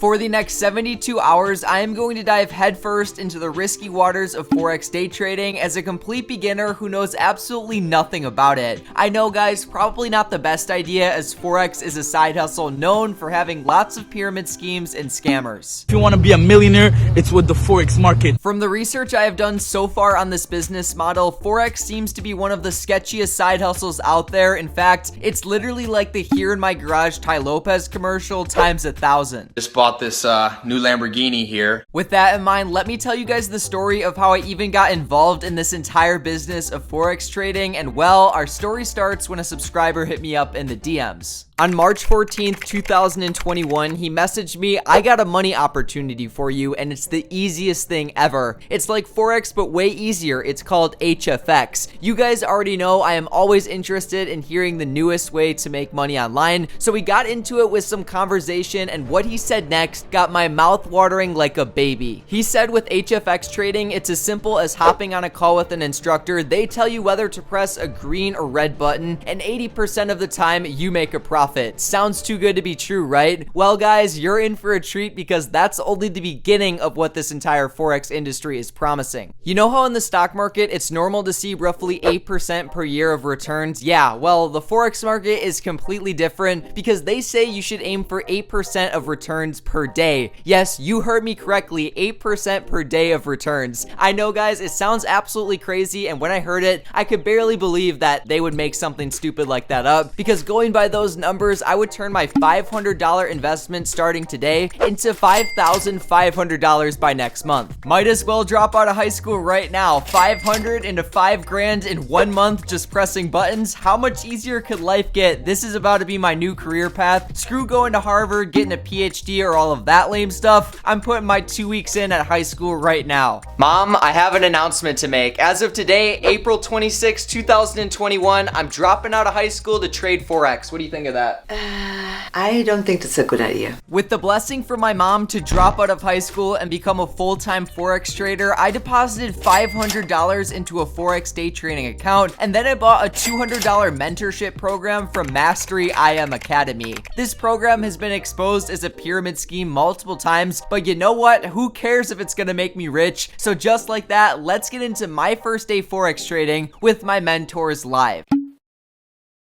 For the next 72 hours, I am going to dive headfirst into the risky waters of Forex day trading as a complete beginner who knows absolutely nothing about it. I know, guys, probably not the best idea as Forex is a side hustle known for having lots of pyramid schemes and scammers. If you want to be a millionaire, it's with the Forex market. From the research I have done so far on this business model, Forex seems to be one of the sketchiest side hustles out there. In fact, it's literally like the Here in My Garage Ty Lopez commercial times 1,000. Just bought this new Lamborghini here. With that in mind, let me tell you guys the story of how I even got involved in this entire business of Forex trading. And well, our story starts when a subscriber hit me up in the DMs. On March 14th, 2021, he messaged me, "I got a money opportunity for you, and it's the easiest thing ever. It's like Forex, but way easier. It's called HFX. You guys already know I am always interested in hearing the newest way to make money online." So we got into it with some conversation, and what he said next got my mouth watering like a baby. He said with HFX trading, it's as simple as hopping on a call with an instructor. They tell you whether to press a green or red button, and 80% of the time, you make a profit. Sounds too good to be true, right? Well, guys, you're in for a treat because that's only the beginning of what this entire Forex industry is promising. You know how in the stock market, it's normal to see roughly 8% per year of returns? Yeah, well, the Forex market is completely different because they say you should aim for 8% of returns per day. Yes, you heard me correctly, 8% per day of returns. I know, guys, it sounds absolutely crazy, and when I heard it, I could barely believe that they would make something stupid like that up, because going by those numbers, I would turn my $500 investment starting today into $5,500 by next month. Might as well drop out of high school right now. 500 into 5 grand in 1 month just pressing buttons. How much easier could life get? This is about to be my new career path. Screw going to Harvard, getting a PhD, or all of that lame stuff. I'm putting my 2 weeks in at high school right now. Mom, I have an announcement to make. As of today, April 26, 2021, I'm dropping out of high school to trade Forex. What do you think of that? I don't think that's a good idea. With the blessing from my mom to drop out of high school and become a full-time Forex trader, I deposited $500 into a Forex day trading account, and then I bought a $200 mentorship program from Mastery IM Academy. This program has been exposed as a pyramid scheme multiple times, but you know what? Who cares if it's gonna make me rich? So just like that, let's get into my first day Forex trading with my mentors live.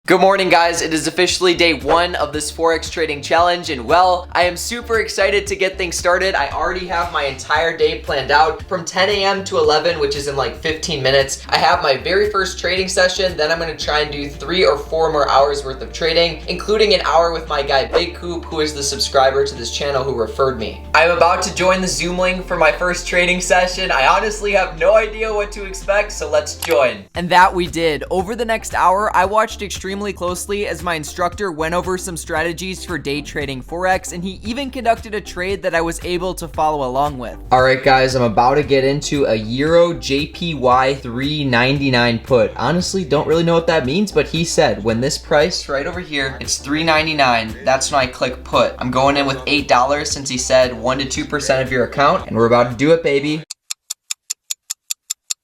Good morning, guys. It is officially day 1 of this Forex trading challenge, and well, I am super excited to get things started. I already have my entire day planned out from 10 a.m. to 11, which is in like 15 minutes. I have my very first trading session, then I'm going to try and do 3 or 4 more hours worth of trading, including an hour with my guy Big Coop, who is the subscriber to this channel who referred me. I'm about to join the Zoom link for my first trading session. I honestly have no idea what to expect, so let's join. And that we did. Over the next hour, I watched extremely closely as my instructor went over some strategies for day trading Forex, and he even conducted a trade that I was able to follow along with. Alright, guys, I'm about to get into a Euro JPY 399 put. Honestly, don't really know what that means, but he said when this price right over here, it's 399, that's when I click put. I'm going in with $8 since he said 1 to 2% of your account, and we're about to do it, baby.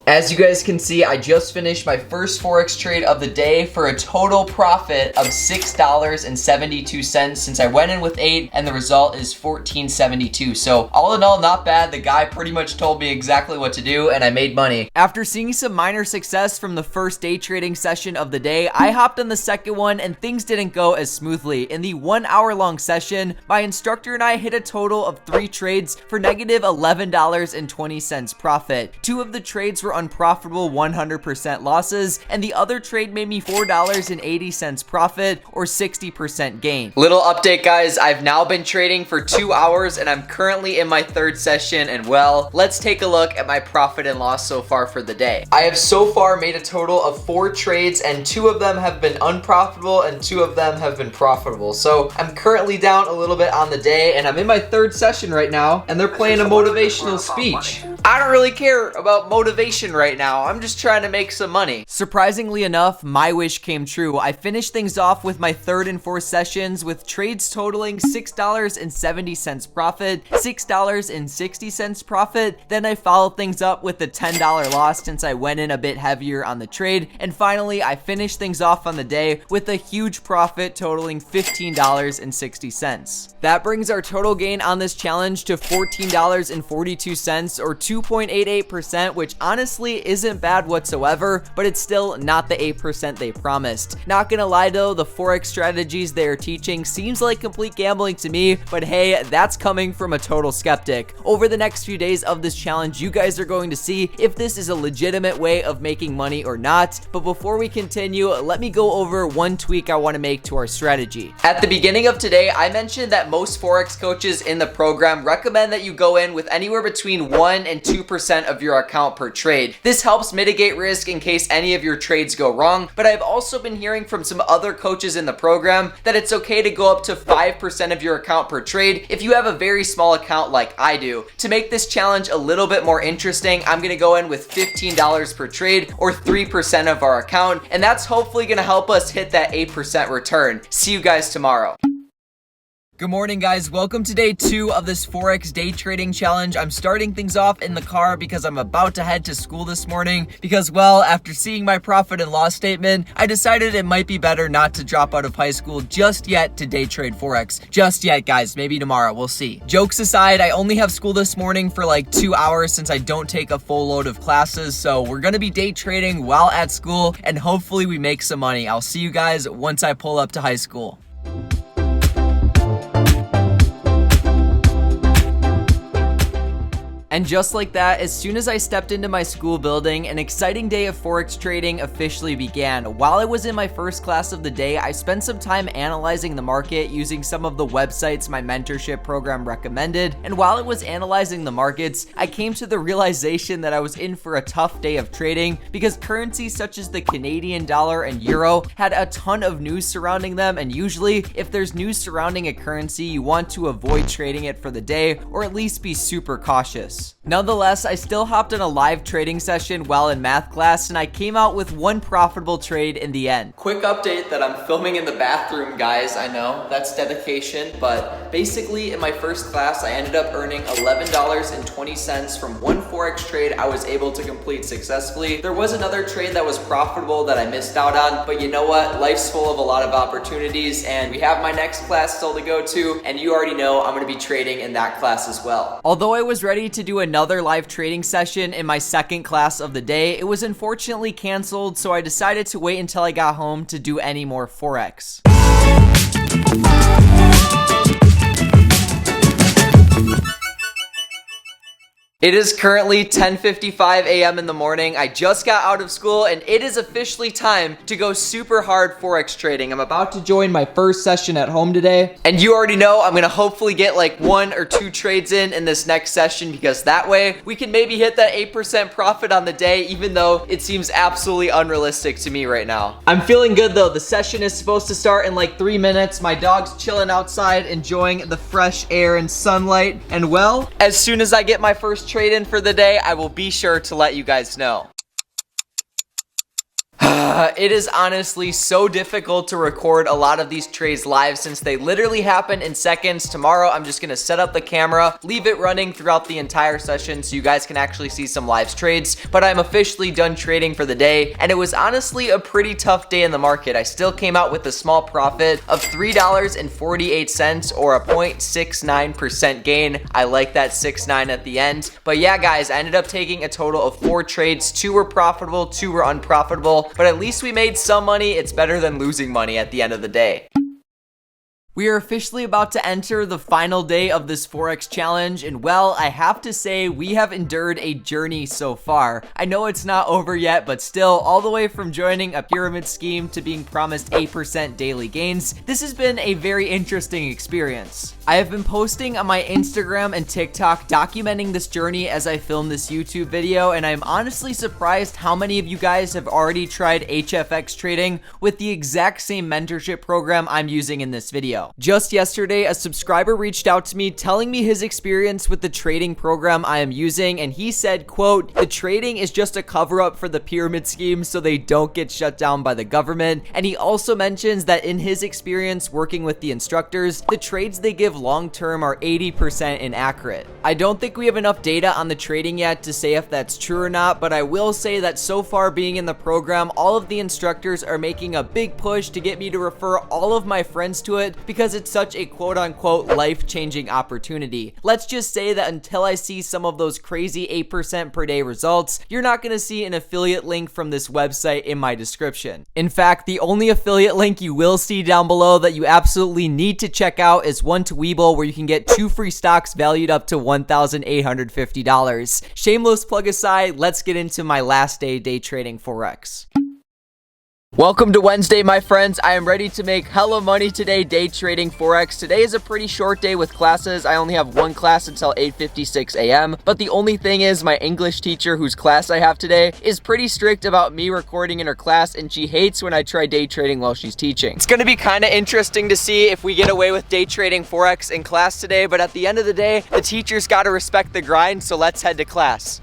As you guys can see, I just finished my first Forex trade of the day for a total profit of $6.72 since I went in with 8 and the result is $14.72. So all in all, not bad. The guy pretty much told me exactly what to do and I made money. After seeing some minor success from the first day trading session of the day, I hopped on the second one and things didn't go as smoothly. In the 1 hour long session, my instructor and I hit a total of 3 trades for negative $11.20 profit. 2 of the trades were unprofitable 100% losses, and the other trade made me $4.80 profit or 60% gain. Little update, guys, I've now been trading for 2 hours and I'm currently in my 3rd session, and well, let's take a look at my profit and loss so far for the day. I have so far made a total of 4 trades and 2 of them have been unprofitable and 2 of them have been profitable. So I'm currently down a little bit on the day and I'm in my 3rd session right now and they're playing a motivational speech. I don't really care about motivation right now. I'm just trying to make some money. Surprisingly enough, my wish came true. I finished things off with my third and fourth sessions with trades totaling $6.70 profit, $6.60 profit. Then I followed things up with a $10 loss since I went in a bit heavier on the trade. And finally, I finished things off on the day with a huge profit totaling $15.60. That brings our total gain on this challenge to $14.42 or 2.88%, which honestly isn't bad whatsoever, but it's still not the 8% they promised. Not gonna lie though, the Forex strategies they are teaching seems like complete gambling to me, but hey, that's coming from a total skeptic. Over the next few days of this challenge, you guys are going to see if this is a legitimate way of making money or not. But before we continue, let me go over one tweak I want to make to our strategy. At the beginning of today, I mentioned that most Forex coaches in the program recommend that you go in with anywhere between 1 and 2% of your account per trade. This helps mitigate risk in case any of your trades go wrong, but I've also been hearing from some other coaches in the program that it's okay to go up to 5% of your account per trade if you have a very small account like I do. To make this challenge a little bit more interesting, I'm gonna go in with $15 per trade or 3% of our account, and that's hopefully gonna help us hit that 8% return. See you guys tomorrow. Good morning, guys. Welcome to day 2 of this Forex day trading challenge. I'm starting things off in the car because I'm about to head to school this morning because, well, after seeing my profit and loss statement, I decided it might be better not to drop out of high school just yet to day trade Forex. Just yet, guys. Maybe tomorrow. We'll see. Jokes aside, I only have school this morning for like 2 hours since I don't take a full load of classes, so we're gonna be day trading while at school, and hopefully we make some money. I'll see you guys once I pull up to high school. And just like that, as soon as I stepped into my school building, an exciting day of Forex trading officially began. While I was in my first class of the day, I spent some time analyzing the market using some of the websites my mentorship program recommended. And while I was analyzing the markets, I came to the realization that I was in for a tough day of trading because currencies such as the Canadian dollar and euro had a ton of news surrounding them. And usually, if there's news surrounding a currency, you want to avoid trading it for the day or at least be super cautious. Nonetheless, I still hopped on a live trading session while in math class, and I came out with one profitable trade in the end. Quick update that I'm filming in the bathroom, guys. I know, that's dedication, but basically in my first class, I ended up earning $11.20 from one Forex trade I was able to complete successfully. There was another trade that was profitable that I missed out on, but you know what? Life's full of a lot of opportunities, and we have my next class still to go to, and you already know I'm gonna be trading in that class as well. Although I was ready to do another live trading session in my second class of the day, it was unfortunately canceled, so I decided to wait until I got home to do any more Forex. It is currently 10:55 a.m. in the morning. I just got out of school and it is officially time to go super hard Forex trading. I'm about to join my first session at home today. And you already know I'm gonna hopefully get like 1 or 2 trades in this next session because that way we can maybe hit that 8% profit on the day, even though it seems absolutely unrealistic to me right now. I'm feeling good though. The session is supposed to start in like 3 minutes. My dog's chilling outside enjoying the fresh air and sunlight. And well, as soon as I get my first trade in for the day, I will be sure to let you guys know. It is honestly so difficult to record a lot of these trades live since they literally happen in seconds. Tomorrow, I'm just gonna set up the camera, leave it running throughout the entire session so you guys can actually see some live trades. But I'm officially done trading for the day, and it was honestly a pretty tough day in the market. I still came out with a small profit of $3.48 or a 0.69% gain. I like that 6.9 at the end. But yeah, guys, I ended up taking a total of 4 trades. 2 were profitable, 2 were unprofitable, but at least we made some money. It's better than losing money at the end of the day. We are officially about to enter the final day of this Forex challenge, and well, I have to say we have endured a journey so far. I know it's not over yet, but still, all the way from joining a pyramid scheme to being promised 8% daily gains, this has been a very interesting experience. I have been posting on my Instagram and TikTok documenting this journey as I film this YouTube video, and I'm honestly surprised how many of you guys have already tried HFX trading with the exact same mentorship program I'm using in this video. video. Just yesterday, a subscriber reached out to me telling me his experience with the trading program I am using, and he said, quote, "The trading is just a cover-up for the pyramid scheme so they don't get shut down by the government." And he also mentions that in his experience working with the instructors, the trades they give long-term are 80% inaccurate. I don't think we have enough data on the trading yet to say if that's true or not, but I will say that so far being in the program, all of the instructors are making a big push to get me to refer all of my friends to it because it's such a quote-unquote life-changing opportunity. Let's just say that until I see some of those crazy 8% per day results, you're not going to see an affiliate link from this website in my description. In fact, the only affiliate link you will see down below that you absolutely need to check out is one to WeBull, where you can get 2 free stocks valued up to $1,850. Shameless plug aside, let's get into my last day trading Forex. Welcome to Wednesday, my friends. I am ready to make hella money today day trading Forex. Today is a pretty short day with classes. I only have one class until 8:56 a.m. But the only thing is my English teacher, whose class I have today, is pretty strict about me recording in her class, and she hates when I try day trading while she's teaching. It's going to be kind of interesting to see if we get away with day trading Forex in class today, but at the end of the day, the teacher's got to respect the grind, so let's head to class.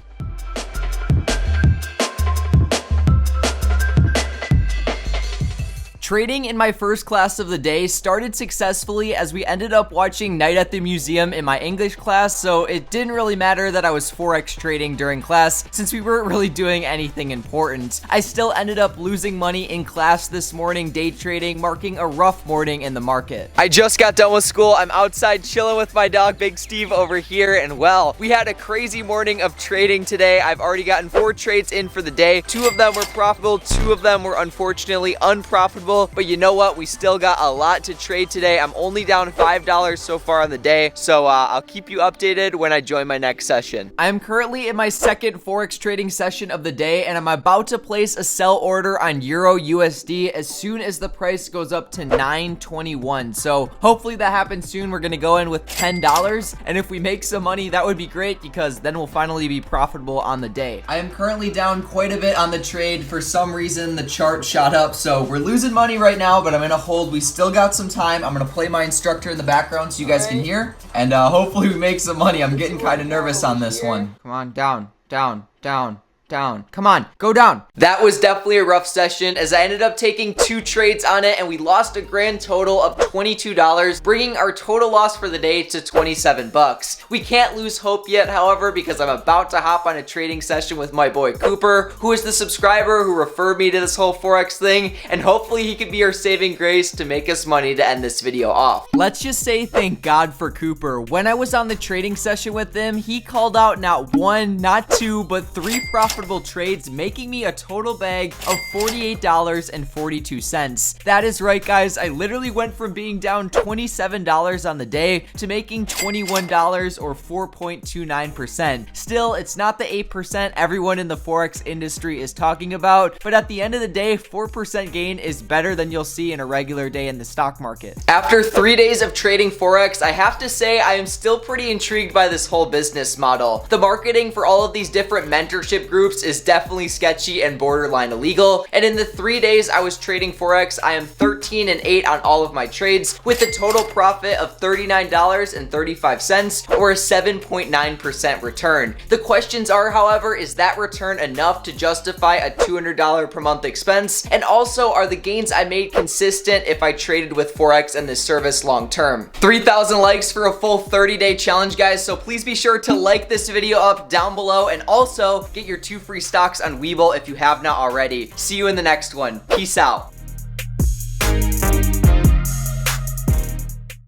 Trading in my first class of the day started successfully as we ended up watching Night at the Museum in my English class, so it didn't really matter that I was Forex trading during class since we weren't really doing anything important. I still ended up losing money in class this morning day trading, marking a rough morning in the market. I just got done with school. I'm outside chilling with my dog Big Steve over here, and well, we had a crazy morning of trading today. I've already gotten 4 trades in for the day. 2 of them were profitable, 2 of them were unfortunately unprofitable. But you know what? We still got a lot to trade today. I'm only down $5 so far on the day, so I'll keep you updated when I join my next session. I am currently in my second Forex trading session of the day, and I'm about to place a sell order on Euro USD as soon as the price goes up to 9.21. So hopefully that happens soon. We're gonna go in with $10, and if we make some money, that would be great because then we'll finally be profitable on the day. I am currently down quite a bit on the trade. For some reason, the chart shot up, so we're losing money right now, but I'm gonna hold. We still got some time. I'm gonna play my instructor in the background so you guys can hear, and hopefully we make some money. I'm getting kind of nervous on this one. Come on, down, down, down, down. Come on, go down. That was definitely a rough session as I ended up taking 2 trades on it, and we lost a grand total of $22, bringing our total loss for the day to 27 bucks. We can't lose hope yet, however, because I'm about to hop on a trading session with my boy Cooper, who is the subscriber who referred me to this whole Forex thing, and hopefully he could be our saving grace to make us money to end this video off. Let's just say thank God for Cooper. When I was on the trading session with him, he called out not 1, not 2, but 3 profitable trades, making me a total bag of $48.42. That is right, guys. I literally went from being down $27 on the day to making $21 or 4.29%. Still, it's not the 8% everyone in the Forex industry is talking about, but at the end of the day, 4% gain is better than you'll see in a regular day in the stock market. After 3 days of trading Forex, I have to say I am still pretty intrigued by this whole business model. The marketing for all of these different mentorship groups is definitely sketchy and borderline illegal, and in the 3 days I was trading Forex, I am 13 and 8 on all of my trades with a total profit of $39.35 or a 7.9% return. The questions are, however, is that return enough to justify a $200 per month expense? And also, are the gains I made consistent if I traded with Forex and this service long term? 3,000 likes for a full 30-day challenge, guys, so please be sure to like this video up down below, and also get your 2 free stocks on WeBull if you have not already. See you in the next one. Peace out.